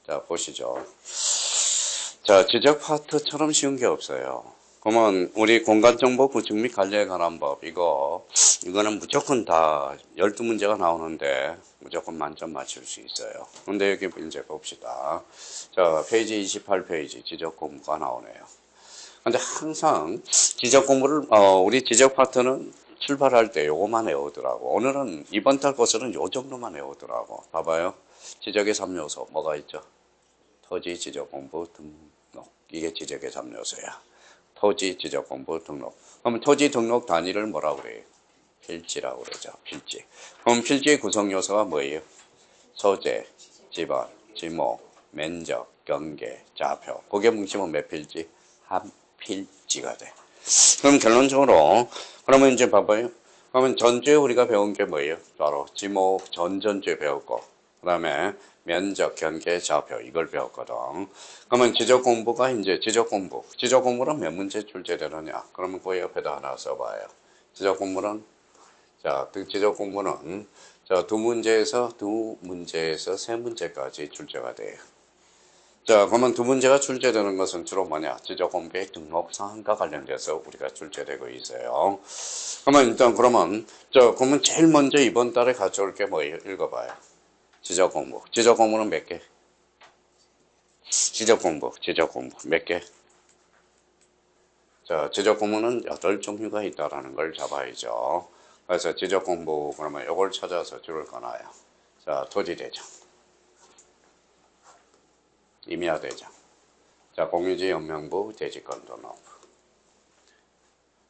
자, 보시죠. 자, 지적 파트처럼 쉬운 게 없어요. 그러면 우리 공간정보 구축 및 관리에 관한 법, 이거는 무조건 다 12문제가 나오는데 무조건 만점 맞출 수 있어요. 근데 여기 이제 봅시다. 자, 페이지 28페이지 지적 공부가 나오네요. 근데 항상 지적 공부를, 우리 지적 파트는 출발할 때 요거만 외우더라고. 오늘은 이번 달 것은 요 정도만 외우더라고. 봐봐요. 지적의 3요소, 뭐가 있죠? 토지 지적 공부 등록. 이게 지적의 3요소야. 토지 지적 공부 등록. 그럼 토지 등록 단위를 뭐라고 그래요? 필지라고 그러죠. 필지. 그럼 필지의 구성 요소가 뭐예요? 소재, 지번, 지목, 면적, 경계, 좌표. 그게 뭉치면 몇 필지? 한 필지가 돼. 그럼 결론적으로 그러면 이제 봐봐요. 그러면 전주에 우리가 배운 게 뭐예요? 바로 지목 전주에 배웠고 그 다음에 면적, 경계, 좌표 이걸 배웠거든. 그러면 지적 공부가 이제 지적 공부는 몇 문제 출제되느냐? 그러면 그 옆에다 하나 써봐요. 지적 공부는 자, 지적 공부는 자, 두 문제에서 세 문제까지 출제가 돼요. 자, 그러면 두 문제가 출제되는 것은 주로 뭐냐? 지적 공부의 등록 사항과 관련돼서 우리가 출제되고 있어요. 그러면 그러면 제일 먼저 이번 달에 가져올 게 뭐예요? 읽어봐요. 지적 공부. 지적 공부는 몇 개? 지적 공부 몇 개? 자, 지적 공부는 8종류가 있다라는 걸 잡아야죠. 그래서 지적 공부 그러면 이걸 찾아서 줄을 꺼놔요. 자, 토지대장, 임야대장, 자, 공유지 연명부, 대지권 등록.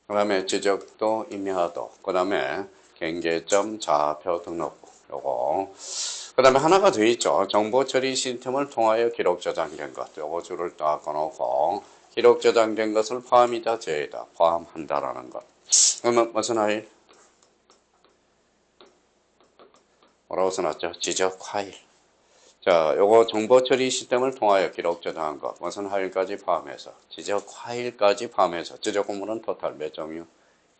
그 다음에 지적도, 임야도, 그 다음에 경계점, 좌표 등록부. 요거. 그 다음에 하나가 더 있죠. 정보 처리 시스템을 통하여 기록 저장된 것. 요거 줄을 딱 꺼놓고 기록 저장된 것을 포함이다, 제외다, 포함한다라는 것. 그러면 무슨 파일? 뭐라고 써놨죠? 지적 파일. 자, 요거 정보 처리 시스템을 통하여 기록 저장한 것. 무슨 파일까지 포함해서? 지적 파일까지 포함해서. 지적 공부는 토탈 몇 종류?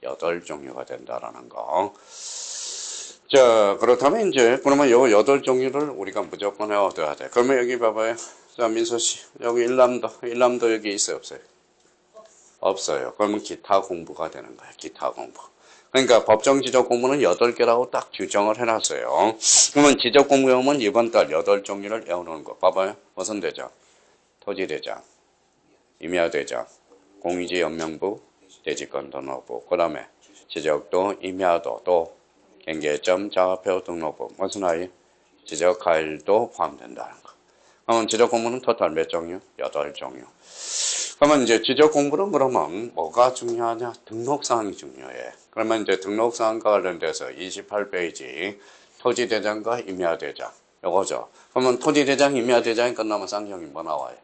8종류가 된다라는 거. 자, 그렇다면 이제, 그러면 요 8종류를 우리가 무조건 외워둬야 돼. 그러면 여기 봐봐요. 자, 민서씨. 여기 일남도 여기 있어요, 없어요? 없어요. 그러면 기타 공부가 되는 거야, 기타 공부. 그러니까 법정 지적 공부는 8개라고 딱 규정을 해놨어요. 그러면 지적 공부 외우면 이번 달 8종류를 외우는 거. 봐봐요. 무슨 대장? 토지대장, 임야대장, 공유지 연명부, 대지권 등록부. 그 다음에 지적도, 임야도, 또 경계점, 좌표 등록부. 무슨 아이? 지적 파일도 포함된다는 거. 그러면 지적 공부는 토탈 몇 종류? 8종류. 그러면 이제 지적 공부는 그러면 뭐가 중요하냐? 등록사항이 중요해. 그러면 이제 등록사항과 관련돼서 28페이지 토지대장과 임야대장. 요거죠. 그러면 토지대장, 임야대장이 끝나면 쌍형이 뭐 나와요?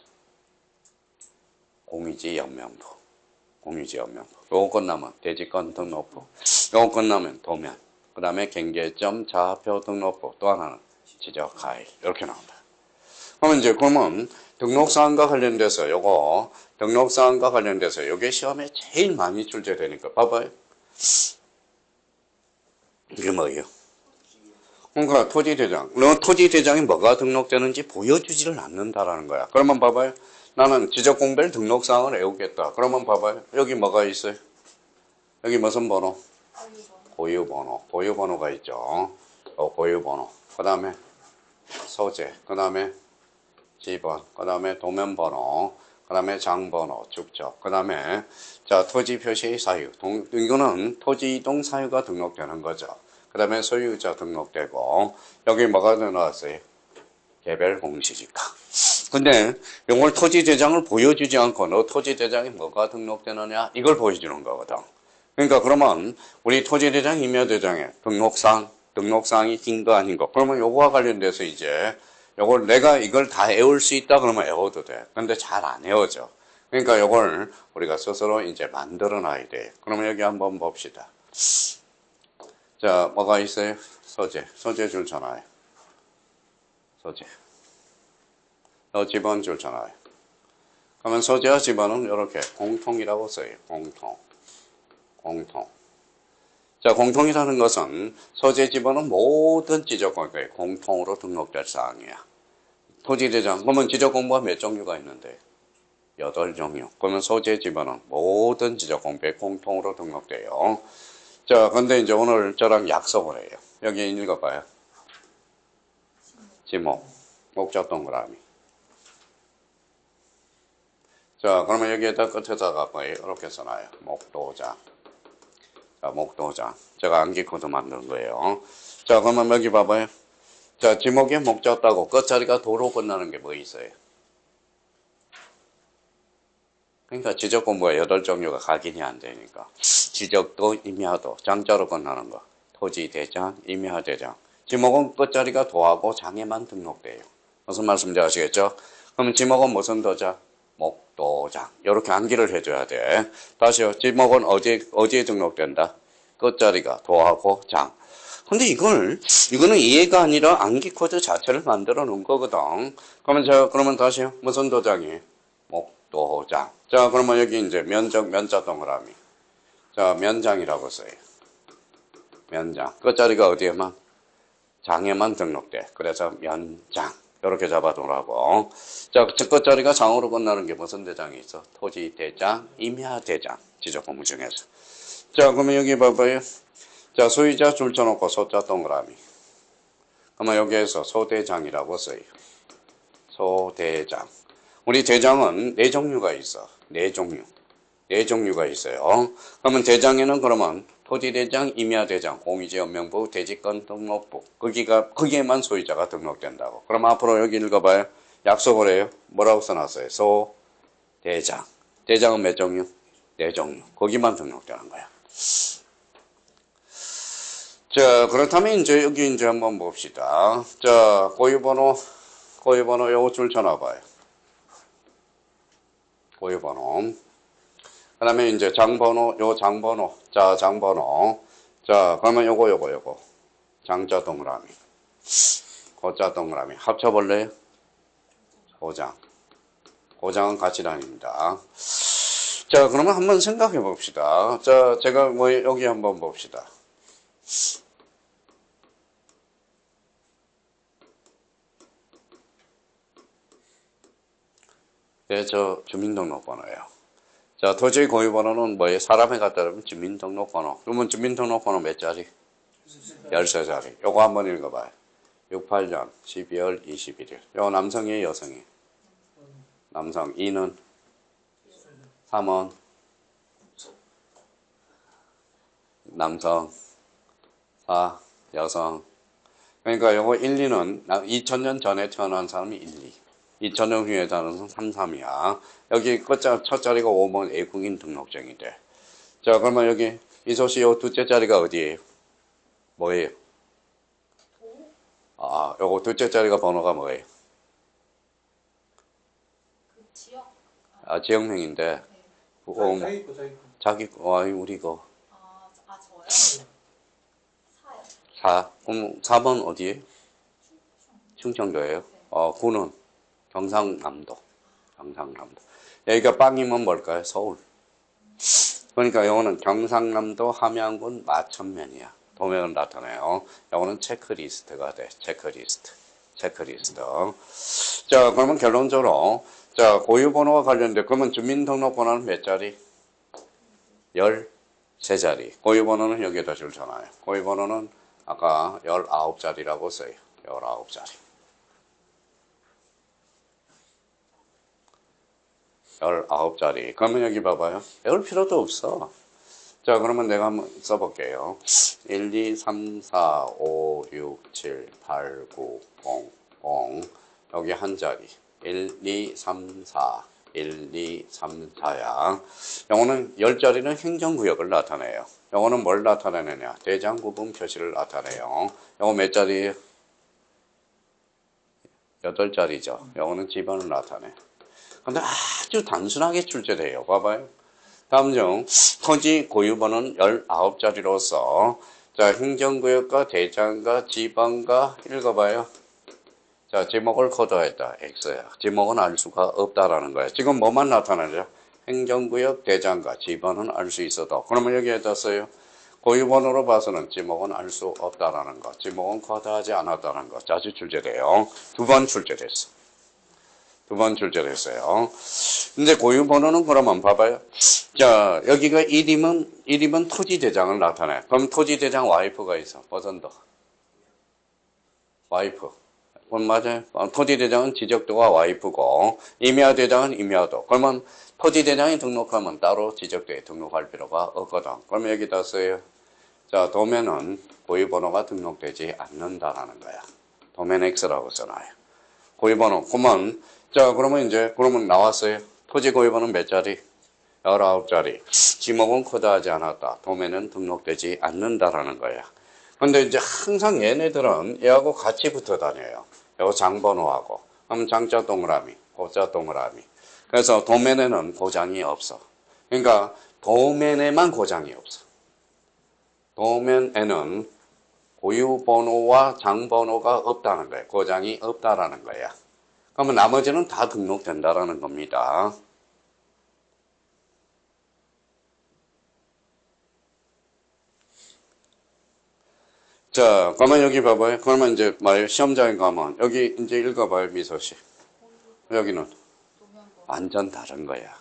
공유지 연명부. 요거 끝나면 대지권 등록부. 요거 끝나면 도면. 그 다음에 경계점, 좌표 등록부. 또 하나는 지적 파일. 이렇게 나온다. 그러면 등록사항과 관련돼서 요게 시험에 제일 많이 출제되니까 봐봐요. 이게 뭐예요? 그러니까 토지대장. 토지대장이 뭐가 등록되는지 보여주지를 않는다라는 거야. 그러면 봐봐요. 나는 지적공별 등록사항을 외우겠다. 그러면 봐봐요. 여기 뭐가 있어요? 여기 무슨 번호? 고유번호. 고유번호가 있죠. 고유번호. 그 다음에 소재. 그 다음에 지번. 그 다음에 도면번호. 그 다음에 장번호, 축적. 그 다음에 자, 토지 표시의 사유. 이거는 토지 이동 사유가 등록되는 거죠. 그 다음에 소유자 등록되고 여기 뭐가 나왔어요? 개별 공시지가. 근데 이걸 토지 대장을 보여주지 않고 너 토지 대장이 뭐가 등록되느냐 이걸 보여주는 거거든. 그러니까 그러면 우리 토지 대장, 임야대장의 등록사항이 긴 거 아닌 거. 그러면 요거와 관련돼서 이제 요걸 내가 이걸 다 외울 수 있다 그러면 외워도 돼. 근데 잘 안 외워져. 그러니까 요걸 우리가 스스로 이제 만들어 놔야 돼. 그러면 여기 한번 봅시다. 자, 뭐가 있어요? 소재 줄잖아요. 소재. 지번 줄잖아요. 그러면 소재와 지번은 이렇게 공통이라고 써요. 공통. 자, 공통이라는 것은 소재 지번은 모든 지적권에 공통으로 등록될 사항이야. 토지대장. 그러면 지적공부가 몇 종류가 있는데? 8종류. 그러면 소재 지번은 모든 지적공부에 공통으로 등록돼요. 자, 근데 이제 오늘 저랑 약속을 해요. 여기 읽어봐요. 지목, 목적 동그라미. 자, 그러면 여기에다 끝에다가 뭐 이렇게 써놔요. 목도장. 자, 목도장. 제가 암기 코드 만든 거예요. 자, 그러면 여기 봐봐요. 자, 지목의 목적 따고 끝자리가 도로 끝나는 게 뭐 있어요? 그러니까 지적 공부가 8종류가 각인이 안 되니까. 지적도 임야도, 장자로 끝나는 거. 토지 대장, 임야 대장. 지목은 끝자리가 도하고 장에만 등록돼요. 무슨 말씀인지 아시겠죠? 그럼 지목은 무슨 도장? 목도장. 이렇게 암기를 해줘야 돼. 다시요. 지목은 어디에 등록된다? 끝자리가 도하고 장. 근데 이거는 이해가 아니라 암기 코드 자체를 만들어 놓은 거거든. 그러면 다시요. 무슨 도장이에요? 목도장. 자, 그러면 여기 이제 면자 동그라미. 자, 면장이라고 써요. 면장. 끝자리가 어디에만? 장에만 등록돼. 그래서 면장. 이렇게 잡아두라고. 자, 끝자리가 장으로 끝나는 게 무슨 대장이 있어? 토지 대장, 임야 대장. 지적 공부 중에서. 자, 그러면 여기 봐봐요. 자, 소유자 줄 쳐놓고 소자 동그라미. 그러면 여기에서 소대장이라고 써요. 소대장. 우리 대장은 4종류가 있어. 4종류. 4종류가 있어요. 그러면 대장에는 그러면 토지대장, 임야대장, 공유지연명부, 대지권 등록부. 거기에만 소유자가 등록된다고. 그럼 앞으로 여기 읽어봐요. 약속을 해요. 뭐라고 써놨어요? 소대장. 대장은 몇 종류? 4종류. 거기만 등록되는 거야. 자, 그렇다면 이제 여기 이제 한번 봅시다. 자, 고유번호 요거 줄 쳐놔봐요. 고유번호. 그 다음에 이제 장번호. 자, 장번호. 자, 그러면 요거. 장자 동그라미. 고자 동그라미. 합쳐볼래요? 고장. 고장은 같이 다닙니다. 자, 그러면 한번 생각해 봅시다. 자, 제가 뭐 여기 한번 봅시다. 네, 저 주민등록번호예요. 자, 토지 고유번호는 뭐예요? 사람에 갖다 대면 주민등록번호. 그러면 주민등록번호 몇 자리? 13자리. 요거 한번 읽어봐요. 68년 12월 21일. 요거 남성이에요, 여성이에요? 남성. 2는? 3은? 남성. 4, 여성. 그러니까 요거 1, 2는 2000년 전에 태어난 사람이 1, 2. 2000년 후에 태어난 사람은 3, 3이야. 여기 첫 자리가 5번 외국인 등록증이 돼. 자, 그러면 여기 이소 씨 요 둘째 자리가 어디예요? 뭐예요? 아, 요거 둘째 자리가 번호가 뭐예요? 그 지역? 아, 지역명인데. 자기 거, 우리 거. 저요? 4요. 4. 그럼 4번 어디에요? 충청도예요. 9는 경상남도. 여기가 빵이면 뭘까요? 서울. 그러니까 요거는 경상남도 함양군 마천면이야. 도면을 나타내요. 요거는 체크리스트가 돼. 체크리스트. 자, 그러면 결론적으로 자, 고유번호와 관련돼. 그러면 주민등록번호는 몇 자리? 13자리. 고유번호는 여기에다 줄잖아요. 고유번호는 아까 19자리라고 써요. 19자리. 19자리. 그러면 여기 봐봐요. 외울 필요도 없어. 자, 그러면 내가 한번 써볼게요. 1, 2, 3, 4, 5, 6, 7, 8, 9, 0. 여기 한 자리. 1, 2, 3, 4. 1, 2, 3, 4야. 요거는 10자리는 행정구역을 나타내요. 요거는 뭘 나타내느냐? 대장구분 표시를 나타내요. 요거 몇 자리예요? 8자리죠. 요거는 지번을 나타내. 근데 아주 단순하게 출제돼요. 봐봐요. 다음 중 토지 고유번호는 19자리로서 자, 행정구역과 대장과 지방과 읽어봐요. 자, 지목을 코드했다. X야. 지목은 알 수가 없다라는 거야. 지금 뭐만 나타나죠? 행정구역, 대장과 지방은 알 수 있어도. 그러면 여기에다 써요. 고유번호로 봐서는 지목은 알 수 없다라는 거. 지목은 코드하지 않았다는 거. 자주 출제돼요. 2번 출제됐어. 두 번 출제했어요. 이제 고유번호는 그러면 봐봐요. 자, 여기가 1이면 토지대장을 나타내. 그럼 토지대장 와이프가 있어. 버선더. 와이프. 그럼 맞아요. 토지대장은 지적도가 와이프고, 임야대장은 임야도. 그러면 토지대장이 등록하면 따로 지적도에 등록할 필요가 없거든. 그럼 여기다 써요. 자, 도면은 고유번호가 등록되지 않는다라는 거야. 도면 X라고 써놔요. 고유번호. 그러면 나왔어요. 토지 고유번호는 몇 자리? 19자리. 지목은 코드하지 않았다. 도면은 등록되지 않는다라는 거야. 근데 이제 항상 얘네들은 얘하고 같이 붙어 다녀요. 요 장번호하고. 그럼 장자 동그라미, 고자 동그라미. 그래서 도면에는 고장이 없어. 그러니까 도면에만 고장이 없어. 도면에는 고유번호와 장번호가 없다는 거예요. 고장이 없다라는 거야. 그러면 나머지는 다 등록된다라는 겁니다. 자, 그러면 여기 봐봐요. 그러면 이제 시험장에 가면 여기 이제 읽어봐요, 미소씨. 여기는 완전 다른 거야.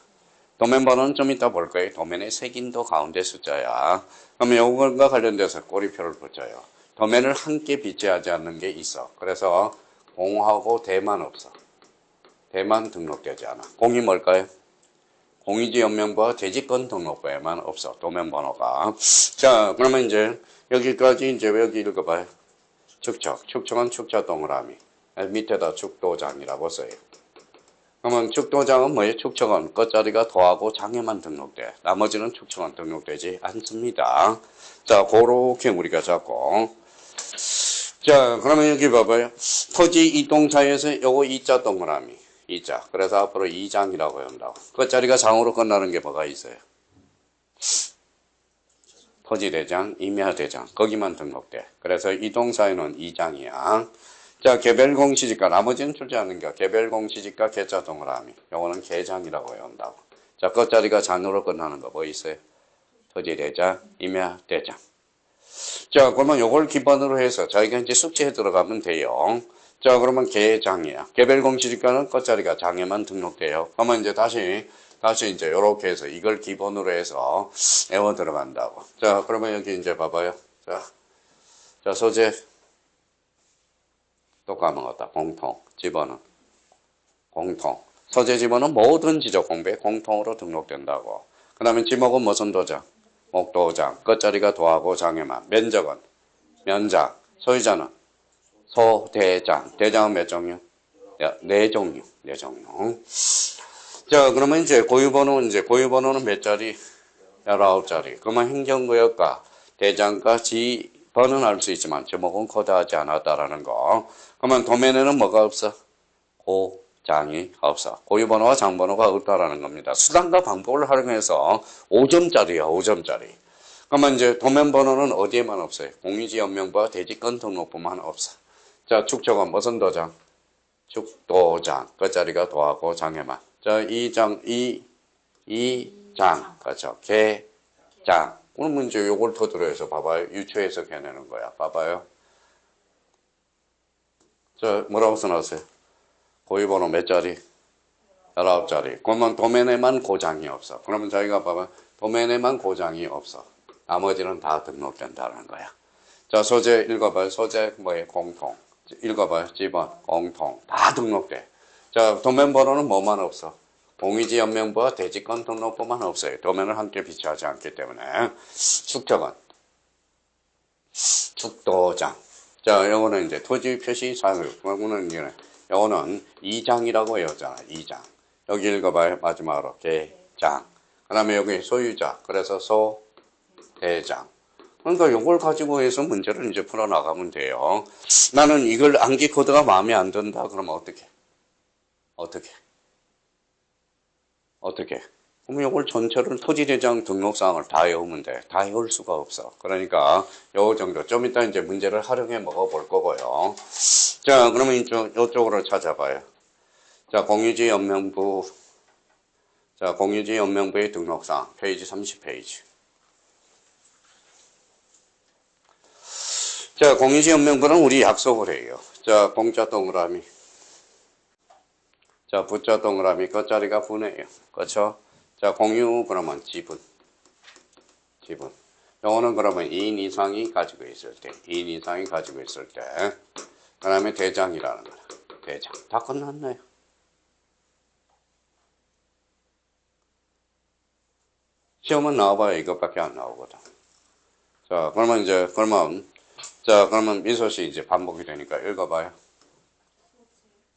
도면 번호는 좀 이따 볼 거예요. 도면의 색인도 가운데 숫자야. 그러면 이것과 관련돼서 꼬리표를 붙여요. 도면을 함께 비치하지 않는 게 있어. 그래서 공하고 대만 없어. 대만 등록되지 않아. 공이 뭘까요? 공유지 연명부와 대지권 등록부에만 없어. 도면 번호가. 자, 그러면 이제 여기까지 이제 여기 읽어봐요. 축척. 축척은 축자 동그라미. 밑에다 축도장이라고 써요. 그러면 축도장은 뭐예요? 축척은 끝자리가 도하고 장에만 등록돼. 나머지는 축척은 등록되지 않습니다. 자, 그렇게 우리가 잡고. 자, 그러면 여기 봐봐요. 토지 이동사에서 요거 이자 동그라미. 이자. 그래서 앞으로 2장이라고 한다고. 끝자리가 장으로 끝나는 게 뭐가 있어요? 토지대장, 임야대장. 거기만 등록돼. 그래서 이동사에는 2장이야. 자, 개별공시지가. 나머지는 출제하는 게 개별공시지가 개자 동그라미. 요거는 개장이라고 한다고. 자, 끝자리가 장으로 끝나는 거 뭐 있어요? 토지대장, 임야대장. 자, 그러면 요걸 기반으로 해서 저희가 이제 숙제에 들어가면 돼요. 자, 그러면 개장이야. 개별공시지가는 끝자리가 장에만 등록돼요. 그러면 이제 다시 이제 요렇게 해서 이걸 기본으로 해서 외워 들어간다고. 자, 그러면 여기 이제 봐봐요. 자, 소재. 또 까먹었다. 공통. 집어는. 공통. 소재 집어는 모든 지적 공부에 공통으로 등록된다고. 그 다음에 지목은 무슨 도장? 목도장. 끝자리가 도하고 장에만. 면적은? 면장. 소유자는? 소대장. 대장은 몇 종류? 네 종류. 네 종류. 자, 그러면 이제 고유번호는 몇 자리? 19자리. 그러면 행정구역과 대장과 지번은 알 수 있지만 제목은 코드하지 않았다라는 거. 그러면 도면에는 뭐가 없어? 고장이 없어. 고유번호와 장번호가 없다라는 겁니다. 수단과 방법을 활용해서 5점짜리야, 5점짜리. 그러면 이제 도면번호는 어디에만 없어요? 공유지 연명부와 대지권 등록부만 없어. 자, 축척은 무슨 도장? 축도장. 끝자리가 도하고 장에만. 자, 2장. 그렇죠. 개장. 그러면 이제 요걸 토대로 해서 봐봐요. 유추해서 해내는 거야. 봐봐요. 자, 뭐라고 써놨어요? 고유번호 몇 자리? 19자리. 그러면 도면에만 고장이 없어. 그러면 저희가 봐봐요. 도면에만 고장이 없어. 나머지는 다 등록된다는 거야. 자, 소재 읽어봐요. 소재 뭐예요? 공통. 읽어봐요. 집원, 공통. 다 등록돼. 자, 도면번호는 뭐만 없어? 공유지 연명부와 대지권 등록부만 없어요. 도면을 함께 비치하지 않기 때문에. 축척은? 축도장. 자, 요거는 이제 토지 표시 사유. 요거는 2장이라고 외웠잖아. 2장. 여기 읽어봐요. 마지막으로. 개장. 그 다음에 여기 소유자. 그래서 소대장. 그러니까 이걸 가지고 해서 문제를 이제 풀어나가면 돼요. 나는 이걸 암기 코드가 마음에 안 든다. 그러면 어떻게? 그럼 이걸 전체를 토지대장 등록사항을 다 외우면 돼. 다 외울 수가 없어. 그러니까 요 정도. 좀 이따 이제 문제를 활용해 먹어볼 거고요. 자, 그러면 이쪽으로 찾아봐요. 자, 공유지 연명부. 자, 공유지 연명부의 등록사항. 페이지 30페이지. 자, 공유지 연명부는 우리 약속을 해요. 자, 공짜 동그라미. 자, 부자 동그라미 끝자리가 분해예요. 그렇죠? 자, 공유 그러면 지분. 요거는 그러면 2인 이상이 가지고 있을 때, 2인 이상이 가지고 있을 때, 그 다음에 대장이라는 거야. 대장. 다 끝났네요. 시험은 나와봐야 이것밖에 안 나오거든. 자, 그러면 미소 씨 이제 반복이 되니까 읽어봐요.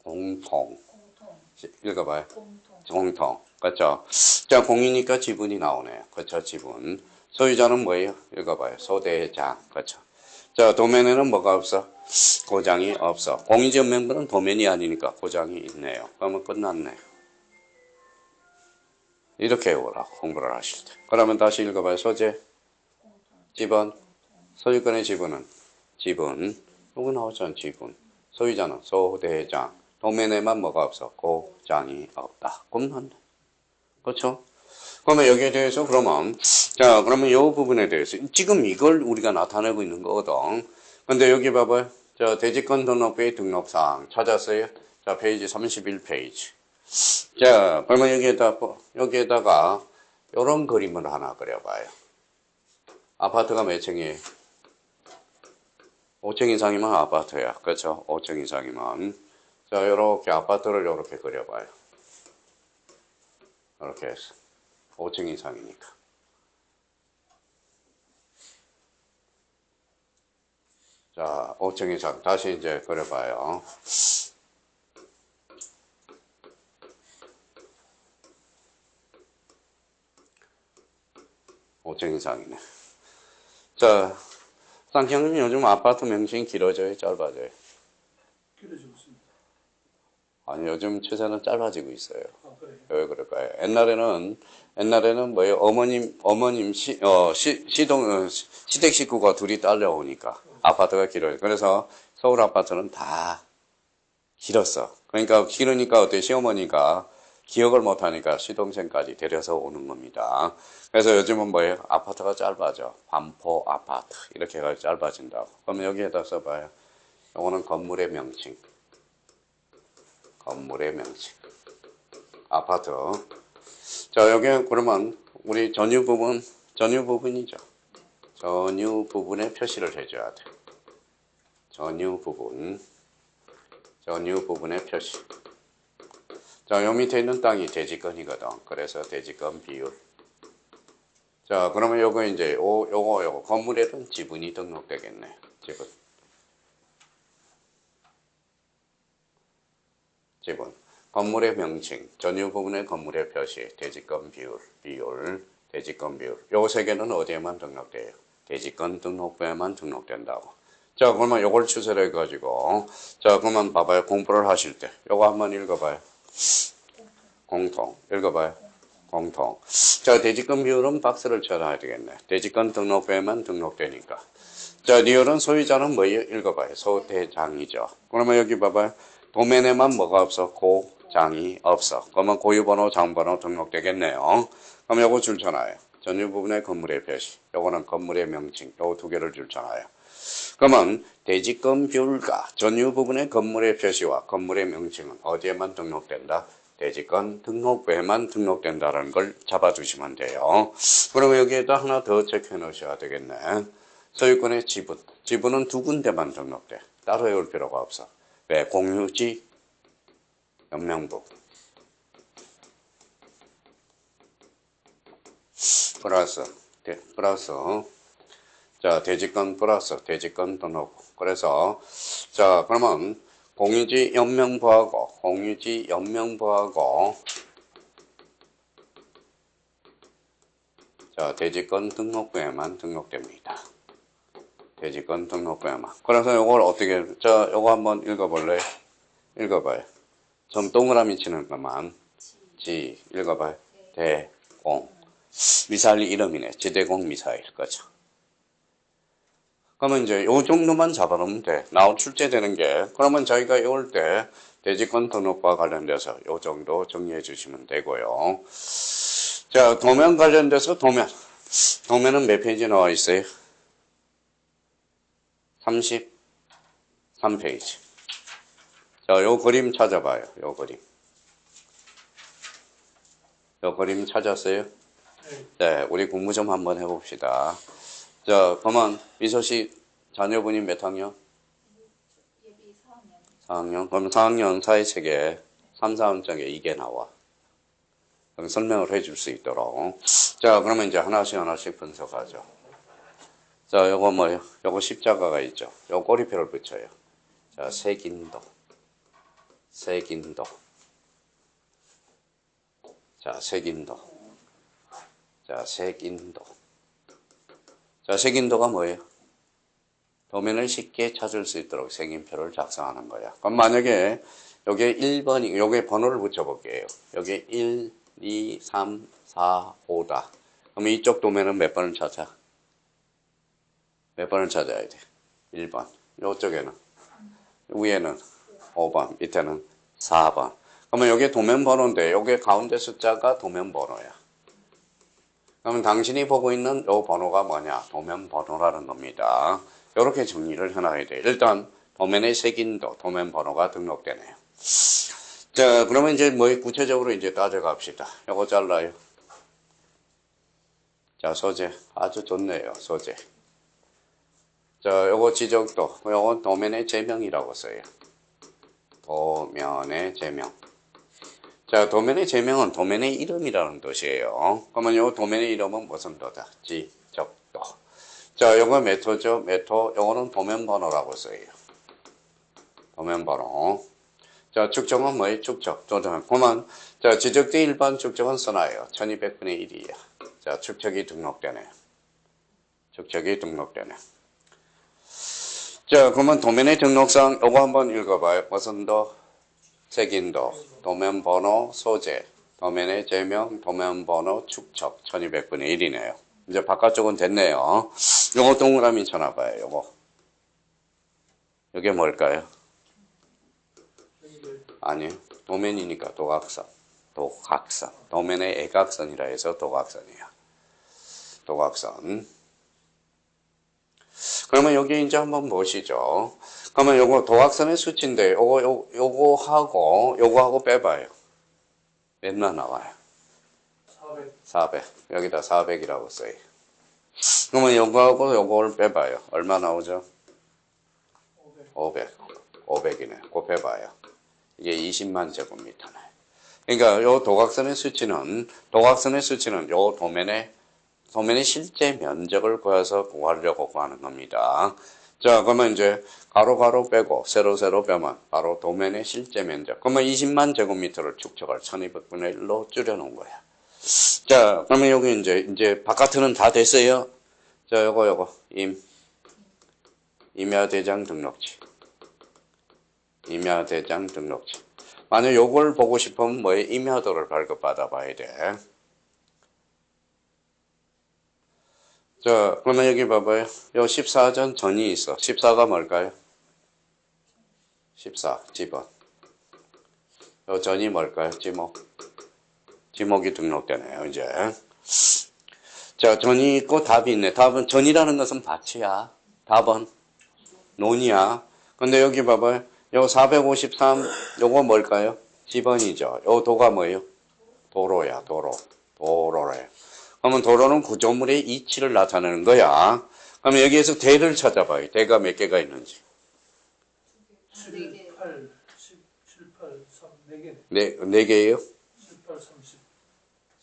공통. 공통. 읽어봐요. 공통. 공통. 그렇죠? 자, 공이니까 지분이 나오네요. 그렇죠? 지분. 소유자는 뭐예요? 읽어봐요. 소대장. 그렇죠? 자, 도면에는 뭐가 없어? 고장이 없어. 공유지원 멤버는 도면이 아니니까 고장이 있네요. 그러면 끝났네요. 이렇게 외우라고 공부를 하실 때. 그러면 다시 읽어봐요. 소재, 지분, 소유권의 지분은 지분. 요거 나오잖아. 지분. 소유자는 소대장. 도면에만 뭐가 없어? 고장이 없다. 끝났네. 그렇죠? 그러면 여기에 대해서 그러면 이 부분에 대해서 지금 이걸 우리가 나타내고 있는 거거든. 근데 여기 봐봐요. 자, 대지권 등록부의 등록사항 찾았어요? 자, 페이지 31페이지. 자, 그러면 여기에다가 이런 그림을 하나 그려봐요. 아파트가 몇 층이에요? 5층 이상이면 아파트야. 그렇죠? 5층 이상이면. 자, 이렇게 아파트를 이렇게 그려봐요. 이렇게 해서. 5층 이상이니까. 자, 5층 이상. 다시 이제 그려봐요. 5층 이상이네. 자, 쌍형님 요즘 아파트 명칭 길어져요? 짧아져요? 길어지고 있습니다. 아니, 요즘 추세는 짧아지고 있어요. 아, 그래요? 왜 그럴까요? 옛날에는 뭐예요? 시댁 식구가 둘이 딸려오니까 아파트가 길어요. 그래서 서울 아파트는 다 길었어. 그러니까 길으니까 어때? 시어머니가 기억을 못하니까 시동생까지 데려서 오는 겁니다. 그래서 요즘은 뭐예요? 아파트가 짧아져. 반포 아파트. 이렇게 해서 짧아진다고. 그러면 여기에다 써봐요. 이거는 건물의 명칭. 건물의 명칭. 아파트. 자, 여기 그러면 우리 전유 부분이죠. 전유 부분에 표시를 해줘야 돼. 전유 부분의 표시. 자, 요 밑에 있는 땅이 대지권이거든. 그래서 대지권 비율. 자, 그러면 요거 이제 요거 건물에는 지분이 등록되겠네. 지분. 건물의 명칭, 전유 부분의 건물의 표시, 대지권 비율, 대지권 비율. 요 세 개는 어디에만 등록돼요? 대지권 등록부에만 등록된다고. 자, 그러면 요걸 추세를 해가지고, 자, 그러면 봐봐요. 공부를 하실 때. 요거 한번 읽어봐요. 공통. 읽어봐요. 공통. 자, 대지권 비율은 박스를 쳐놔야 되겠네. 대지권 등록부에만 등록되니까. 자, 리얼은 소유자는 뭐예요? 읽어봐요. 소대장이죠. 그러면 여기 봐봐요. 도면에만 뭐가 없어? 고장이 없어. 그러면 고유번호, 장번호 등록되겠네요. 그럼 요거 줄쳐놔요. 전유 부분의 건물의 표시. 요거는 건물의 명칭. 요거 두 개를 줄쳐놔요. 그러면 대지권 비율과 전유 부분의 건물의 표시와 건물의 명칭은 어디에만 등록된다? 대지권 등록부에만 등록된다는 걸 잡아두시면 돼요. 그러면 여기에다 하나 더 체크해 놓으셔야 되겠네. 소유권의 지분. 지분은 두 군데만 등록돼. 따로 외울 필요가 없어. 왜? 공유지, 연명부. 플러스. 자, 대지권 플러스 대지권 등록부. 그래서, 자, 그러면 공유지 연명부하고, 자, 대지권 등록부에만 등록됩니다. 대지권 등록부에만. 그래서 요걸 어떻게, 자, 요거 한번 읽어볼래요? 읽어봐요. 좀 동그라미 치는 것만. 읽어봐요. 대공. 미사일 이름이네. 지대공 미사일. 그죠? 그러면 이제 요 정도만 잡아놓으면 돼. 나올 출제되는 게. 그러면 저희가 이올 때 대지권 등록과 관련돼서 요 정도 정리해 주시면 되고요. 자, 도면 관련돼서 도면은 몇 페이지 나와 있어요? 33페이지. 자, 요 그림 찾아봐요. 요 그림. 요 그림 찾았어요? 네. 네, 우리 공부 좀 한번 해봅시다. 자, 그러면 미소 씨 자녀분이 몇 학년? 예비 4학년. 4학년? 그럼 4학년 사회책에 3, 4학년장에 이게 나와. 그럼 설명을 해줄 수 있도록. 자, 그러면 이제 하나씩 분석하죠. 자, 요거 뭐예요? 요거 십자가가 있죠. 요 꼬리표를 붙여요. 자, 색인도. 자, 색인도. 자, 색인도가 뭐예요? 도면을 쉽게 찾을 수 있도록 색인표를 작성하는 거야. 그럼 만약에 여기에 1번이, 여기에 번호를 붙여볼게요. 여기에 1, 2, 3, 4, 5다. 그럼 이쪽 도면은 몇 번을 찾아? 몇 번을 찾아야 돼? 1번. 이쪽에는? 위에는 5번, 밑에는 4번. 그러면 여기 도면 번호인데 여기 가운데 숫자가 도면 번호야. 그러면 당신이 보고 있는 이 번호가 뭐냐? 도면 번호라는 겁니다. 이렇게 정리를 해놔야 돼. 일단 도면의 색인도 도면 번호가 등록되네요. 자, 그러면 이제 뭐 구체적으로 이제 따져갑시다. 요거 잘라요. 자, 소재 아주 좋네요. 소재. 자, 요거 지적도, 요건 도면의 제명이라고 써요. 도면의 제명. 자, 도면의 제명은 도면의 이름이라는 뜻이에요. 그러면 요 도면의 이름은 무슨 도다? 지적도. 자, 요거 메토죠. 메토. 요거는 도면 번호라고 써요. 도면 번호. 자, 축적은 뭐예요? 축적. 그러면, 자, 지적대 일반 축적은 써놔요. 1200분의 1이야. 자, 축적이 등록되네요. 자, 그러면 도면의 등록상 요거 한번 읽어봐요. 무슨 도? 색인도, 도면 번호, 소재, 도면의 제명, 도면 번호, 축적, 1200분의 1이네요. 이제 바깥쪽은 됐네요. 요거 동그라미 쳐놔봐요, 요거. 이게 뭘까요? 아니요. 도면이니까 도각선. 도면의 애각선이라 해서 도각선이야. 도각선. 그러면 여기 이제 한번 보시죠. 그러면 요거 도각선의 수치인데 요거하고 빼봐요. 얼마 나와요? 400. 여기다 400이라고 써요. 그러면 요거하고 요거를 빼봐요. 얼마 나오죠? 500이네. 그거 빼봐요. 이게 20만 제곱미터네. 그러니까 요 도각선의 수치는 요 도면의 실제 면적을 구해서 구하려고 하는 겁니다. 자, 그러면 이제 가로 빼고 세로 빼면 바로 도면의 실제 면적. 그러면 20만 제곱미터를 축적할 1200분의 1로 줄여놓은 거야. 자, 그러면 여기 이제 바깥은 다 됐어요. 자, 요거 임야대장 등록지. 만약 요걸 보고 싶으면 뭐에 임야도를 발급받아 봐야 돼. 자, 그러면 여기 봐봐요. 요 14전 전이 있어. 14가 뭘까요? 14, 지번. 요 전이 뭘까요? 지목이 등록되네요, 이제. 자, 전이 있고 답이 있네. 답은, 전이라는 것은 밭이야. 답은 논이야. 근데 여기 봐봐요. 요 453, 요거 뭘까요? 지번이죠. 요 도가 뭐예요? 도로야, 도로래. 그러면 도로는 구조물의 이치를 나타내는 거야. 그러면 여기에서 대를 찾아봐요. 대가 몇 개가 있는지. 7, 8, 3, 4개네. 네 개예요? 7, 8, 30.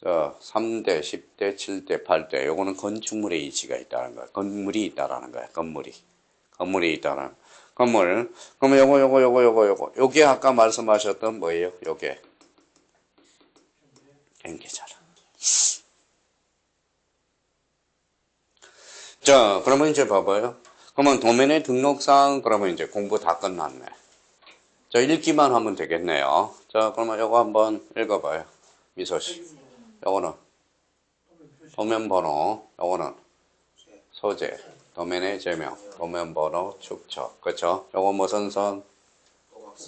자, 3대, 10대, 7대, 8대. 요거는 건축물의 이치가 있다는 거야. 건물이 있다라는 거야. 건물이 있다는. 건물. 그러면 요거. 요게 아까 말씀하셨던 뭐예요? 요게. 경계잖아. 자, 그러면 이제 봐봐요. 그러면 도면의 등록상, 그러면 이제 공부 다 끝났네. 자, 읽기만 하면 되겠네요. 자, 그러면 요거 한번 읽어봐요. 미소씨. 요거는 도면 번호, 요거는 소재, 도면의 제명, 도면 번호, 축척. 그쵸? 요거 무슨 선?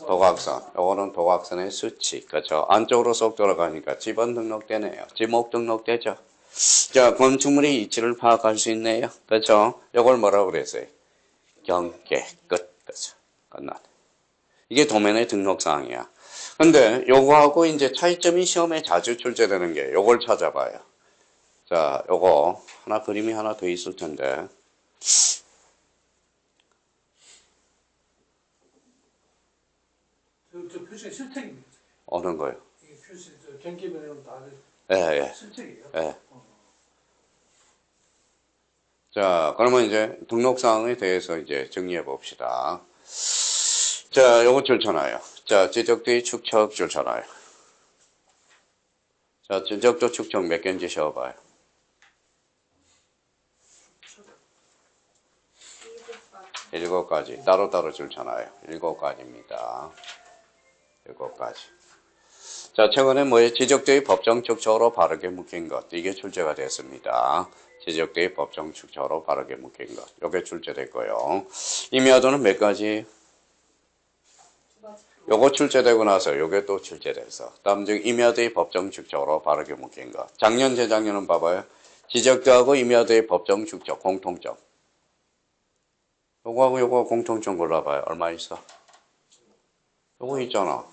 도각선. 요거는 도각선의 수치. 그쵸? 안쪽으로 쏙 들어가니까 지번 등록되네요. 지목 등록되죠? 자, 건축물의 이치를 파악할 수 있네요. 그렇죠? 이걸 뭐라고 그랬어요? 경계 끝. 그렇죠? 끝났네. 이게 도면의 등록사항이야. 근데 요거하고 이제 차이점이 시험에 자주 출제되는 게 요걸 찾아봐요. 자, 요거 하나 그림이 하나 더 있을 텐데. 저 표시가 실택입니다. 어느 거요? 이게 표시 저 경계면에는 다 예, 예. 실택이에요. 예. 자, 그러면 이제 등록사항에 대해서 이제 정리해 봅시다. 자, 요거 줄잖아요. 자, 지적도의 축척 줄잖아요. 자, 지적도 축척 몇 개인지 세어봐요. 7가지. 따로따로 줄잖아요. 7가지입니다. 7가지. 자, 최근에 뭐에 지적도의 법정 축척으로 바르게 묶인 것. 이게 출제가 됐습니다. 지적도의 법정 축척으로 바르게 묶인 것. 요게 출제됐고요. 임야도는 몇 가지? 요거 출제되고 나서 요게 또 출제돼서 다음 중 임야도의 법정 축척으로 바르게 묶인 것. 작년 재작년은 봐봐요. 지적도하고 임야도의 법정 축척 공통점. 요거하고 요거 공통점 골라봐요. 얼마 있어? 요거 있잖아.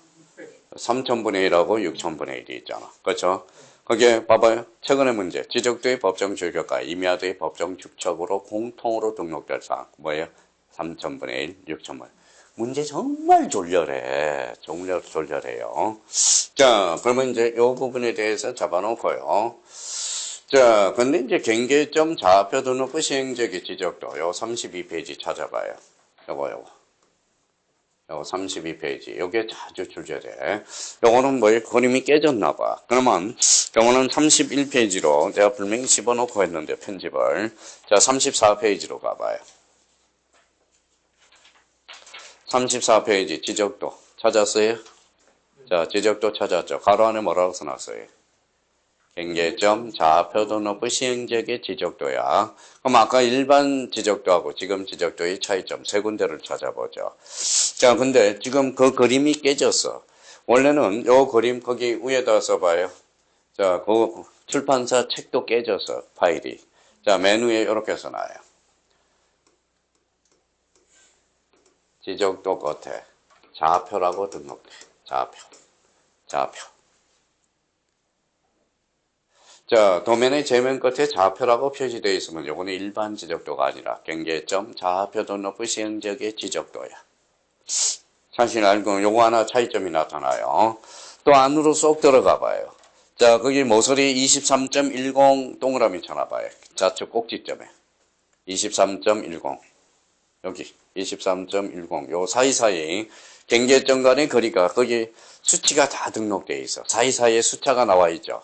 3000분의 1하고 6000분의 1이 있잖아. 그렇죠? 거기에 봐봐요. 최근의 문제. 지적도의 법정 출격과 임야도의 법정 축척으로 공통으로 등록될 사항. 뭐예요? 3000분의 1, 6000분의 1. 문제 정말 졸렬해. 정말 졸렬해요. 자, 그러면 이제 요 부분에 대해서 잡아놓고요. 자, 근데 이제 경계점 좌표 등록부 시행적의 지적도 요 32페이지 찾아봐요. 요거 32페이지. 요게 자주 출제돼. 요거는 뭐예요? 그림이 깨졌나 봐. 그러면 요거는 31페이지로 제가 분명히 집어넣고 했는데 편집을. 자, 34페이지로 가봐요. 34페이지 지적도 찾았어요? 자, 지적도 찾았죠. 가로 안에 뭐라고 써놨어요? 경계점 좌표 등록부 시행적의 지적도야. 그럼 아까 일반 지적도하고 지금 지적도의 차이점 세 군데를 찾아보죠. 자, 근데 지금 그 그림이 깨졌어. 원래는 요 그림 거기 위에다 써봐요. 자, 그 출판사 책도 깨졌어. 파일이. 자, 맨 위에 이렇게 써놔요. 지적도 끝에 좌표라고 등록돼. 좌표. 자, 도면의 제면 끝에 좌표라고 표시되어 있으면 요거는 일반 지적도가 아니라 경계점 좌표 등록부 시행적의 지적도야. 사실 알고 요거 하나 차이점이 나타나요. 또 안으로 쏙 들어가 봐요. 자, 거기 모서리 23.10 동그라미 쳐놔봐요. 좌측 꼭지점에 23.10 여기 23.10 요 사이사이 경계점 간의 거리가 거기 수치가 다 등록되어 있어. 사이사이에 숫자가 나와 있죠.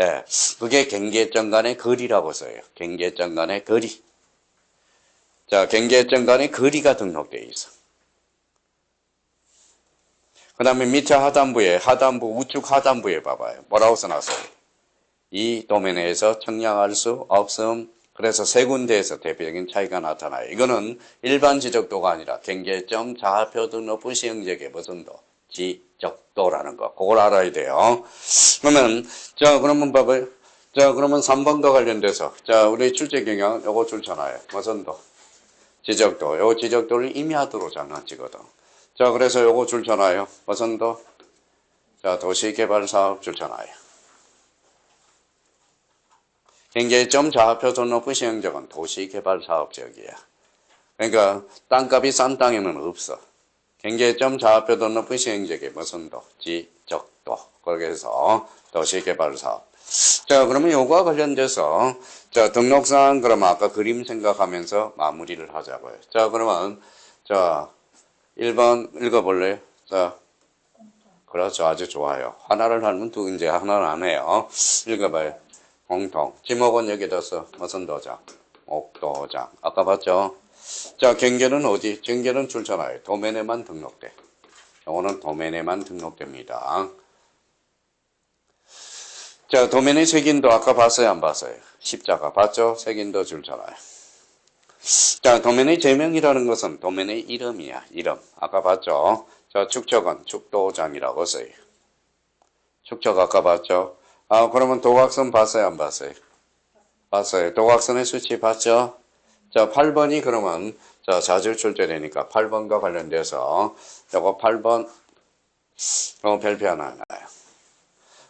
예, 그게 경계점 간의 거리라고 써요. 경계점 간의 거리. 자, 경계점 간의 거리가 등록되어 있어. 그 다음에 밑에 우측 하단부에 봐봐요. 뭐라고 써놨어요? 이 도면에서 청량할 수 없음. 그래서 세 군데에서 대표적인 차이가 나타나요. 이거는 일반 지적도가 아니라 경계점 좌표 등록부 시행적의 무슨 도? 지적도라는 거. 그걸 알아야 돼요. 그러면 봐봐요. 자, 그러면 3번과 관련돼서. 자, 우리 출제 경향 요거 줄잖아요. 무슨 도? 지적도. 요 지적도를 임야도로 장난치거든. 자, 그래서 요거 줄잖아요. 무슨 도? 자, 도시개발사업 줄잖아요. 경계점 좌표 등록부 시행적은 도시개발사업지역이야. 그러니까 땅값이 싼 땅에는 없어. 경계점 좌표 등록부 시행적이 무슨 도? 지적도. 그래서 도시개발사업. 자, 그러면 요거와 관련돼서 자, 등록사항 그러면 아까 그림 생각하면서 마무리를 하자고요. 자, 그러면 자, 1번 읽어볼래요? 자, 그렇죠. 아주 좋아요. 하나를 하면 이제 하나는 안 해요. 읽어봐요. 공통. 지목은 여기다 써. 무슨 도장? 옥도장. 아까 봤죠? 자, 경계는 어디? 경계는 줄잖아요. 도면에만 등록돼. 요거는 도면에만 등록됩니다. 자, 도면의 색인도 아까 봤어요? 안 봤어요? 십자가 봤죠? 색인도 줄잖아요. 자, 도면의 제명이라는 것은 도면의 이름이야. 이름. 아까 봤죠? 자, 축척은 축도장이라고 써요. 축척 아까 봤죠? 아, 그러면 도각선 봤어요? 안 봤어요? 봤어요. 도각선의 수치 봤죠? 자, 8번이 그러면 자, 자주 출제되니까 8번과 관련돼서 요거 8번 별표 하나 나요.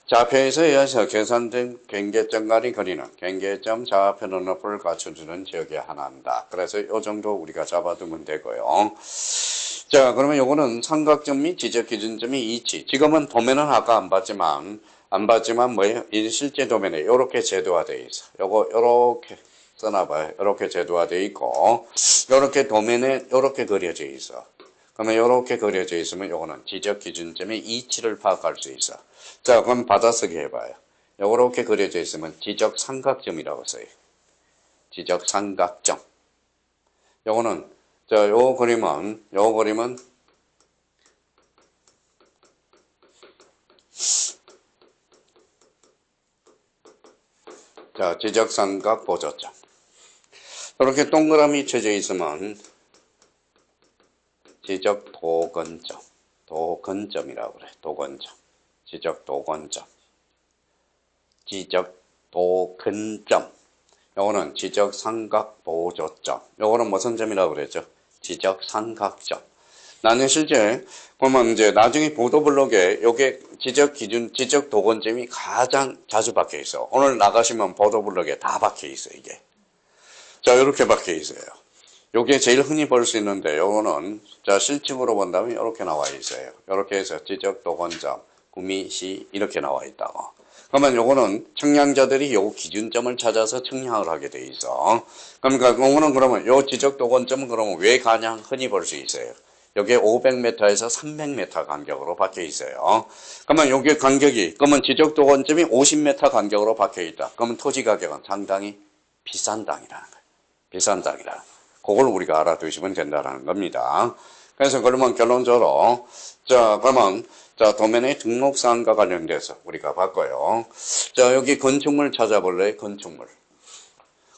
좌표에서 이어서 계산된 경계점 간의 거리는 경계점 좌표 높이를 갖춰주는 지역이 하나입니다. 그래서 이 정도 우리가 잡아두면 되고요. 자, 그러면 요거는 삼각점 및 지적기준점의 이치. 지금은 도면은 아까 안 봤지만 뭐예요? 이 실제 도면에 요렇게 제도화되어 있어. 요거 요렇게 써놔봐요. 요렇게 제도화되어 있고, 요렇게 도면에 요렇게 그려져 있어. 그러면 요렇게 그려져 있으면 요거는 지적기준점의 이치를 파악할 수 있어. 자, 그럼 받아쓰기 해봐요. 요렇게 그려져 있으면 지적삼각점이라고 써요. 지적삼각점. 요거는 자, 요 그림은 자, 지적삼각 보조점. 이렇게 동그라미 쳐져 있으면 지적도건점. 도건점이라고 그래. 도건점. 지적도건점. 지적도근점. 요거는 지적삼각보조점. 요거는 무슨 점이라고 그랬죠? 지적삼각점. 나는 실제 그러면 이제 나중에 보도블록에 요게 지적도건점이 가장 자주 박혀 있어. 오늘 나가시면 보도블록에 다 박혀 있어 이게. 자, 이렇게 박혀 있어요. 요게 제일 흔히 볼 수 있는데 요거는 자 실집으로 본다면 이렇게 나와 있어요. 이렇게 해서 지적도건점, 구미시 이렇게 나와 있다고. 그러면 요거는 측량자들이 요 기준점을 찾아서 측량을 하게 돼 있어. 그러니까 요거는 그러면 요 지적도건점은 그러면 왜 가장 흔히 볼 수 있어요? 여기에 500m에서 300m 간격으로 박혀 있어요. 그러면 여기 간격이, 그러면 지적도건점이 50m 간격으로 박혀 있다. 그러면 토지 가격은 상당히 비싼 땅이라는 거예요. 비싼 땅이라. 그걸 우리가 알아두시면 된다는 겁니다. 그래서 그러면 결론적으로, 자, 그러면, 자, 도면의 등록사항과 관련돼서 우리가 봤고요. 자, 여기 건축물 찾아볼래요? 건축물.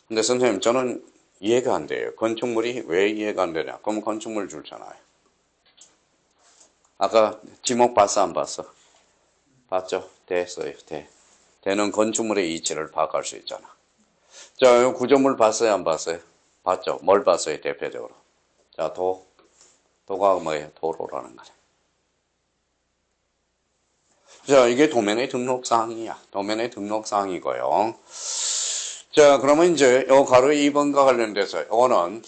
근데 선생님, 저는 이해가 안 돼요. 건축물이 왜 이해가 안 되냐? 그럼 건축물 줄잖아요. 아까 지목 봤어, 안 봤어? 봤죠? 됐어요, 대. 대는 건축물의 이치를 파악할 수 있잖아. 자, 요 구조물 봤어요, 안 봤어요? 봤죠? 뭘 봤어요, 대표적으로? 자, 도가 뭐예요? 도로라는 거죠. 자, 이게 도면의 등록사항이야. 도면의 등록사항이고요. 자, 그러면 이제 요 가로 2번과 관련돼서 요거는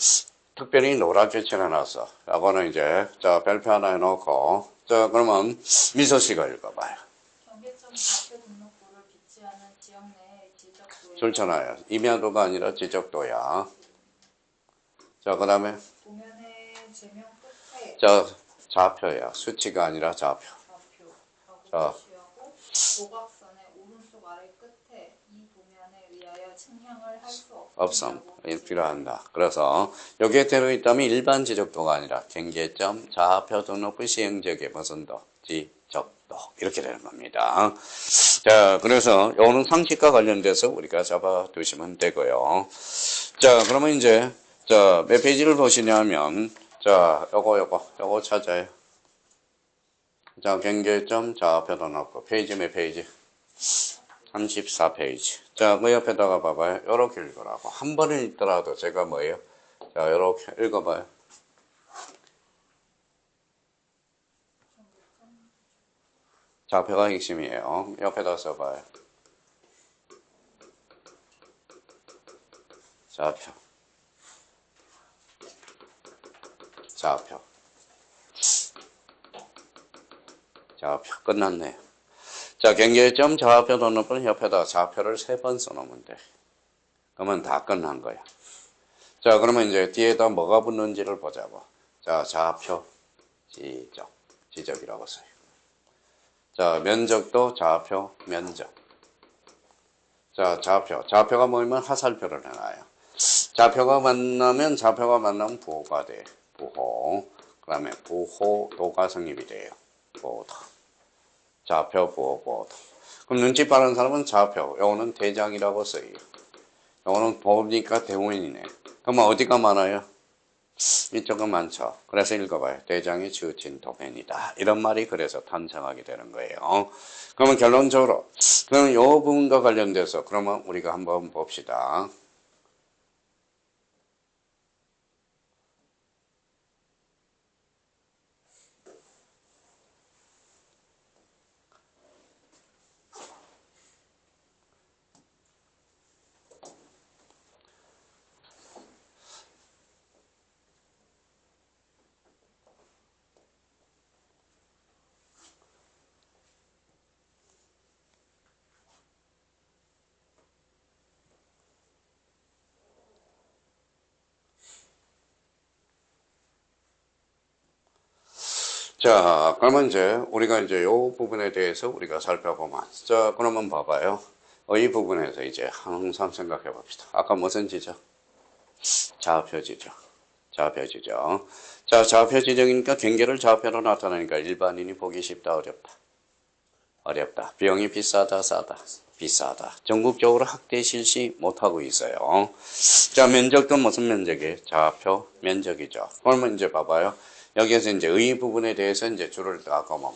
특별히 노랗게 칠해놨어. 요거는 이제 자 별표 하나 해놓고 자 그러면 미소 씨가 읽어봐요. 경계점 좌표 등록부를 비치하는 지역 내 지적도에 좋잖아요. 임야도가 아니라 지적도야. 자, 그 다음에 도면의 제명 끝에 자 좌표야. 수치가 아니라 좌표. 좌표라고 자. 표시하고 도각선의 오른쪽 아래 끝에 이 도면에 의하여 측량을 할 수 없음. 없음이라고 필요한다. 그래서 여기에 들어있다면 일반 지적도가 아니라 경계점, 좌표 등록부 시행지역의 무슨 도? 지적도. 이렇게 되는 겁니다. 자, 그래서 요거는 상식과 관련돼서 우리가 잡아두시면 되고요. 자, 그러면 이제 자, 몇 페이지를 보시냐면 자, 요거 찾아요. 자, 경계점, 좌표 등록부. 페이지 몇 페이지? 34페이지. 자, 그 옆에다가 봐봐요. 요렇게 읽으라고. 한 번을 읽더라도 제가 뭐예요? 자, 요렇게 읽어봐요. 좌표가 핵심이에요. 옆에다 써봐요. 좌표. 좌표. 좌표. 끝났네요. 자, 경계점 좌표 등록부는 옆에다 좌표를 3번 써놓으면 돼. 그러면 다 끝난 거야. 자, 그러면 이제 뒤에다 뭐가 붙는지를 보자고. 자, 좌표, 지적. 지적이라고 써요. 자, 면적도 좌표, 면적. 자, 좌표. 좌표가 뭐냐면 하살표를 해놔요. 좌표가 만나면 부호가 돼. 부호. 그 다음에 부호도가 성립이 돼요. 부호도. 좌표, 부호, 부호도. 그럼 눈치 빠른 사람은 좌표. 요거는 대장이라고 써요. 요거는 보니까 대원이네. 그러면 어디가 많아요? 이쪽은 많죠. 그래서 읽어봐요. 대장이 지어진 도면이다. 이런 말이 그래서 탄생하게 되는 거예요. 그러면 결론적으로 그러면 이 부분과 관련돼서 그러면 우리가 한번 봅시다. 자, 그러면 이제 우리가 이제 요 부분에 대해서 우리가 살펴보면, 자, 그러면 봐봐요. 이 부분에서 이제 항상 생각해 봅시다. 아까 무슨 지적? 좌표 지적. 좌표 지적. 자, 좌표 지적이니까 경계를 좌표로 나타내니까 일반인이 보기 쉽다, 어렵다. 어렵다. 비용이 비싸다, 싸다. 비싸다. 전국적으로 확대 실시 못하고 있어요. 자, 면적도 무슨 면적이에요? 좌표 면적이죠. 그러면 이제 봐봐요. 여기에서 이제 의 부분에 대해서 이제 줄을 닦고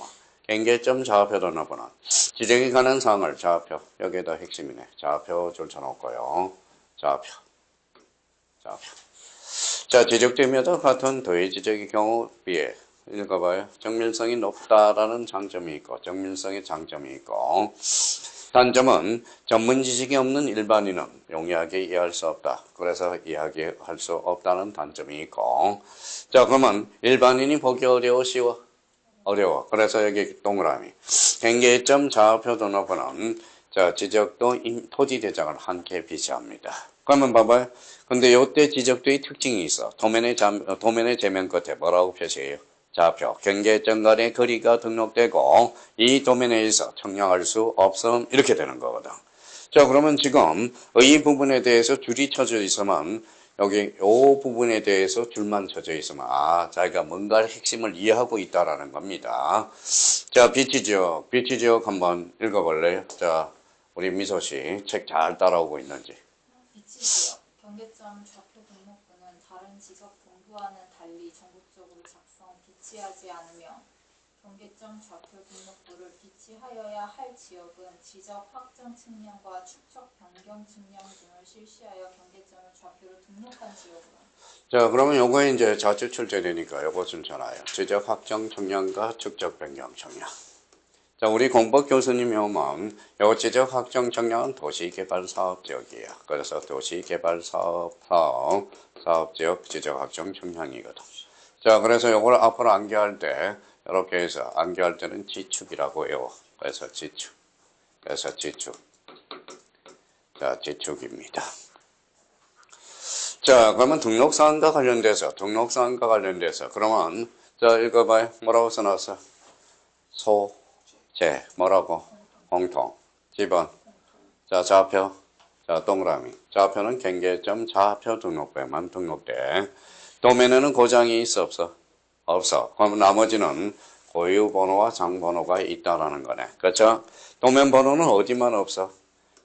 경계점 좌표도 넣어보는 지적에 관한 사항을 좌표. 여기에다 핵심이네. 좌표 줄 쳐놓고요. 좌표. 좌표. 자, 지적되면서 같은 도의 지적의 경우 비해 읽어봐요. 정밀성이 높다라는 장점이 있고 정밀성의 장점이 있고 단점은 전문 지식이 없는 일반인은 용이하게 이해할 수 없다. 그래서 이해할 수 없다는 단점이 있고 자 그러면 일반인이 보기 어려워 쉬워? 어려워. 그래서 여기 동그라미 경계점 좌표 등록번호는 자 지적도 토지 대장을 함께 비시합니다. 그러면 봐봐요. 근데 요때 지적도의 특징이 있어. 도면의 제면 끝에 뭐라고 표시해요? 좌표, 경계점 간의 거리가 등록되고 이 도면에 있어 청량할 수 없음 이렇게 되는 거거든. 자 그러면 지금 이 부분에 대해서 줄이 쳐져 있으면 여기 요 부분에 대해서 줄만 쳐져 있으면 자기가 뭔가를 핵심을 이해하고 있다라는 겁니다. 자 비치지역 한번 읽어볼래요? 자 우리 미소 씨 책 잘 따라오고 있는지. 비치지역 경계점 좌표 등록부는 다른 지적 본부와는 달리 전국적으로 작성 비치하지 않으며 경계점 좌표 등록부를 비치하여야 할 지역은 지적 확정 측량과 축척 변경 측량 등을 실시하여 경계점을 좌표로 등록한 지역으로. 자 그러면 요거에 이제 자주 출제되니까 요거 순서나요. 지적 확정 측량과 축적 변경 측량. 자, 우리 공법 교수님이 오면 요 지적 확정 측량은 도시개발 사업지역이에요. 그래서 도시개발 사업지역 지적 확정 측량이거든. 자, 그래서 요걸 앞으로 암기할 때 이렇게 해서 암기할 때는 지축이라고 외워. 그래서 지축. 자, 지축입니다. 자, 그러면 등록사항과 관련돼서 그러면 자, 읽어봐요. 뭐라고 써놨어? 뭐라고? 공통. 지번. 자, 좌표. 자, 동그라미. 좌표는 경계점 좌표 등록부에만 등록돼. 도면에는 고장이 있어, 없어? 없어. 그럼 나머지는 고유 번호와 장 번호가 있다라는 거네. 그렇죠? 도면 번호는 어디만 없어?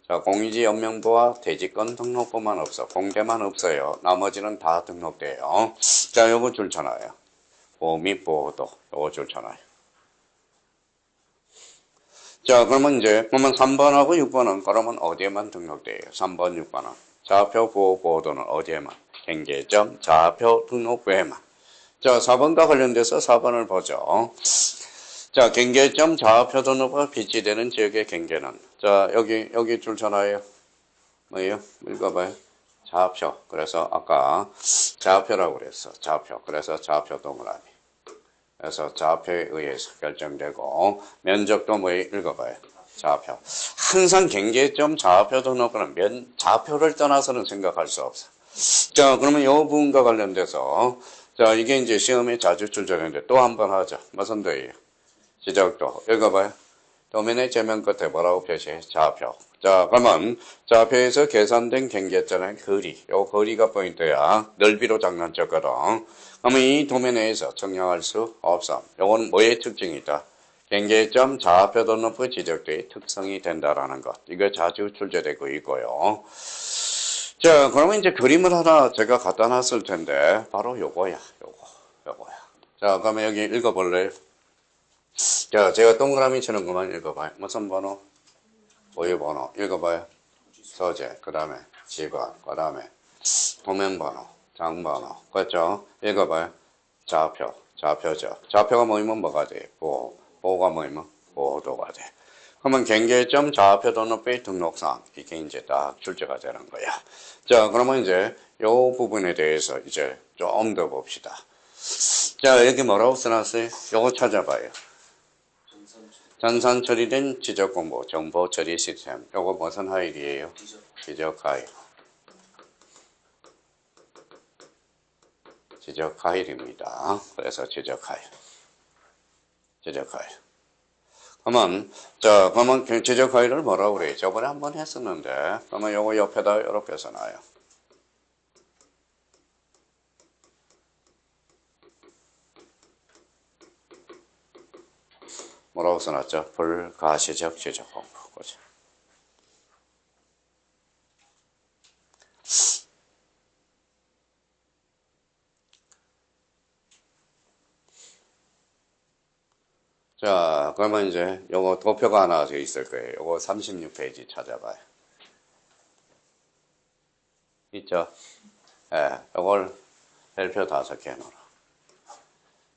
자, 공유지 연명부와 대지권 등록부만 없어. 공개만 없어요. 나머지는 다 등록돼요. 자, 요거 줄잖아요. 보호 및 보호도. 요거 줄잖아요. 자, 그러면 3번하고 6번은 그러면 어디에만 등록돼요? 3번, 6번은. 좌표 보호도는 어디에만? 경계점 좌표 등록부에만. 자, 4번과 관련돼서 4번을 보죠. 자, 경계점 좌표 등록부가 비치되는 지역의 경계는. 자, 여기 줄잖아요. 뭐예요? 읽어봐요. 좌표. 그래서 아까 좌표라고 그랬어. 좌표. 그래서 좌표 동그라미. 그래서 좌표에 의해서 결정되고 면적도 읽어봐요. 좌표. 항상 경계점 좌표 등록은 좌표를 떠나서는 생각할 수 없어. 자, 그러면 이 부분과 관련돼서 자, 이게 이제 시험에 자주 출제되는데 또 한 번 하자. 무슨 도예요? 지적도. 읽어봐요. 도면의 제면 끝에 뭐라고 표시해? 좌표. 자, 그러면 좌표에서 계산된 경계점의 거리. 요 거리가 포인트야. 넓이로 장난쳤거든. 그러면 이 도면에서 측량할 수 없어. 요건 뭐의 특징이 있다? 경계점 좌표 등록부 지적도의 특성이 된다라는 것. 이거 자주 출제되고 있고요. 자, 그러면 이제 그림을 하나 제가 갖다 놨을 텐데 바로 요거야. 요거야. 자, 그러면 여기 읽어볼래요? 자, 제가 동그라미 치는 것만 읽어봐요. 무슨 번호? 보유 번호. 읽어봐요. 소재. 그 다음에 직원. 그 다음에 도면 번호. 장 번호. 그렇죠? 읽어봐요. 좌표. 좌표죠. 좌표가 뭐이면 뭐가 돼? 보호가 뭐이면 보호도가 돼. 그러면 경계점 좌표 등록부의 등록사항. 이게 이제 딱 출제가 되는 거야. 자, 그러면 이제 요 부분에 대해서 이제 좀 더 봅시다. 자, 여기 뭐라고 써놨어요? 요거 찾아봐요. 전산 처리된 지적 공부, 정보 처리 시스템. 요거 무슨 파일이에요? 지적 파일. 지적 파일입니다. 그래서 지적 파일. 지적하여. 그러면 지적하여를 뭐라고 그래? 저번에 한번 했었는데, 그러면 요거 옆에다 이렇게 써놔요. 뭐라고 써놨죠? 불가시적 지적 공부. 그죠? 자, 그러면 이제 요거 도표가 하나 더 있을 거예요. 요거 36페이지 찾아봐요. 있죠? 예, 요걸 별표 5개 넣어라.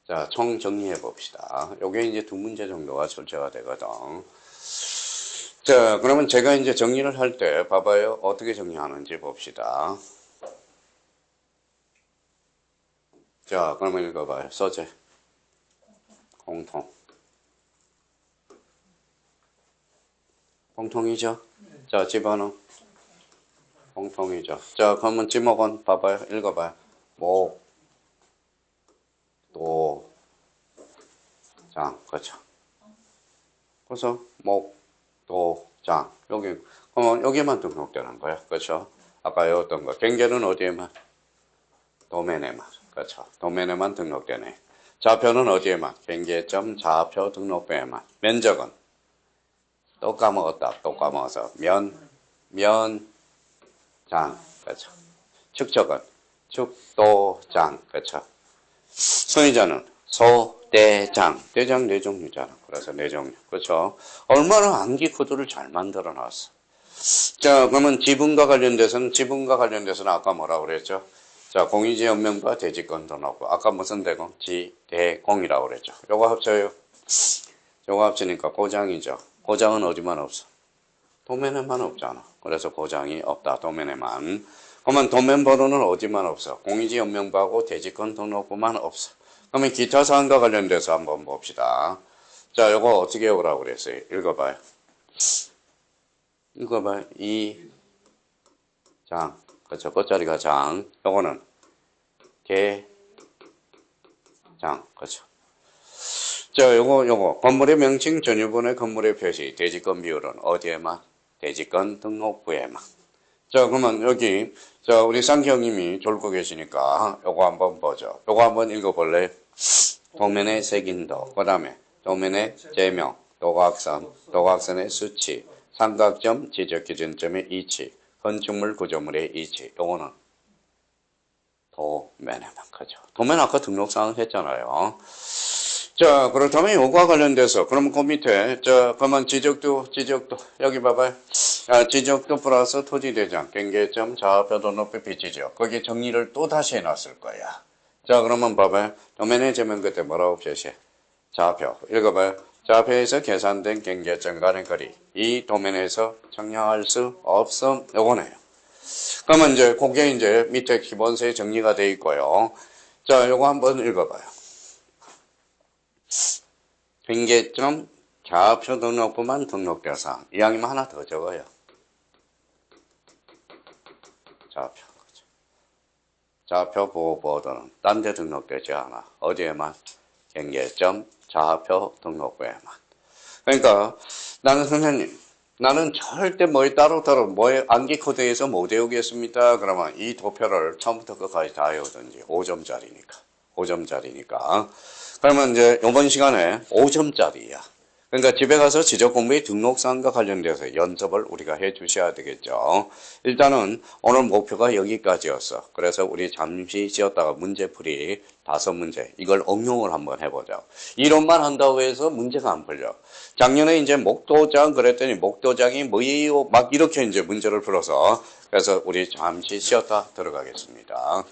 자, 총 정리해 봅시다. 요게 이제 2문제 정도가 출제가 되거든. 자, 그러면 제가 이제 정리를 할 때 봐봐요. 어떻게 정리하는지 봅시다. 자, 그러면 읽어봐요. 소재. 공통. 공통이죠? 자, 집어넣어. 공통이죠. 자, 그러면 지목은 봐봐요. 읽어봐요. 목, 도, 장. 그렇죠. 그래서 목, 도, 장. 그러면 여기만 등록되는 거야. 그렇죠? 아까 어떤 거. 경계는 어디에만? 도면에만. 그렇죠. 도면에만 등록되네. 좌표는 어디에만? 경계점 좌표 등록부에만. 면적은? 또 까먹었다. 또 까먹어서. 장. 그렇죠. 축적은? 축도장. 그렇죠. 소유자는? 소대장. 대장 4종류잖아. 그래서 4종류. 그렇죠. 얼마나 암기 코드를 잘 만들어 놨어. 자, 그러면 지분과 관련돼서는 아까 뭐라고 그랬죠? 자, 공유지연명과 대지권 등록부. 아까 무슨 대공? 지대공이라고 그랬죠. 요거 합쳐요. 요거 합치니까 고장이죠. 고장은 어디만 없어? 도면에만 없잖아. 그래서 고장이 없다. 도면에만. 그러면 도면 번호는 어디만 없어? 공유지연명부하고 대지권 등록부만 없어. 그러면 기타 사항과 관련돼서 한번 봅시다. 자, 요거 어떻게 해오라고 그랬어요? 읽어봐요. 이 장. 그렇죠. 끝자리가 장. 요거는 개, 장. 그렇죠. 자, 요거. 건물의 명칭 전유분의 건물의 표시. 대지권 비율은 어디에만? 대지권 등록부에만. 자, 그러면 여기, 자, 우리 쌍기 형님이 졸고 계시니까 요거 한번 보죠. 요거 한번 읽어볼래요? 도면의 색인도. 그 다음에 도면의 제명. 도각선의 수치. 삼각점 지적기준점의 이치. 건축물 구조물의 이치. 요거는 도면에만. 그죠. 도면 아까 등록사항 했잖아요. 자, 그렇다면 요거와 관련돼서, 그러면 그 밑에, 자, 그러면 지적도, 여기 봐봐요. 지적도 플러스 토지대장, 경계점, 좌표도 높이 비치죠. 거기 정리를 또 다시 해놨을 거야. 자, 그러면 봐봐요. 도면의 제명 그때 뭐라고 표시해? 좌표. 읽어봐요. 좌표에서 계산된 경계점 간의 거리. 이 도면에서 측량할 수 없음. 요거네요. 그러면 이제, 그게 이제 밑에 기본서에 정리가 되어 있고요. 자, 요거 한번 읽어봐요. 경계점 좌표 등록부만 등록돼서 이왕이면 하나 더 적어요. 좌표 보호보호도는 딴 데 등록되지 않아. 어디에만? 경계점 좌표 등록부에만. 그러니까 나는 선생님, 나는 절대 뭐에 따로 뭐에 암기 코드에서 못 외우겠습니다. 그러면 이 도표를 처음부터 끝까지 다 외우든지 5점짜리니까. 그러면 이제 이번 시간에 5점짜리야. 그러니까 집에 가서 지적 공부의 등록사항과 관련돼서 연습을 우리가 해 주셔야 되겠죠. 일단은 오늘 목표가 여기까지였어. 그래서 우리 잠시 쉬었다가 문제풀이 5문제 이걸 응용을 한번 해보자. 이론만 한다고 해서 문제가 안 풀려. 작년에 이제 목도장 그랬더니 목도장이 뭐예요? 막 이렇게 이제 문제를 풀어서 그래서 우리 잠시 쉬었다 들어가겠습니다.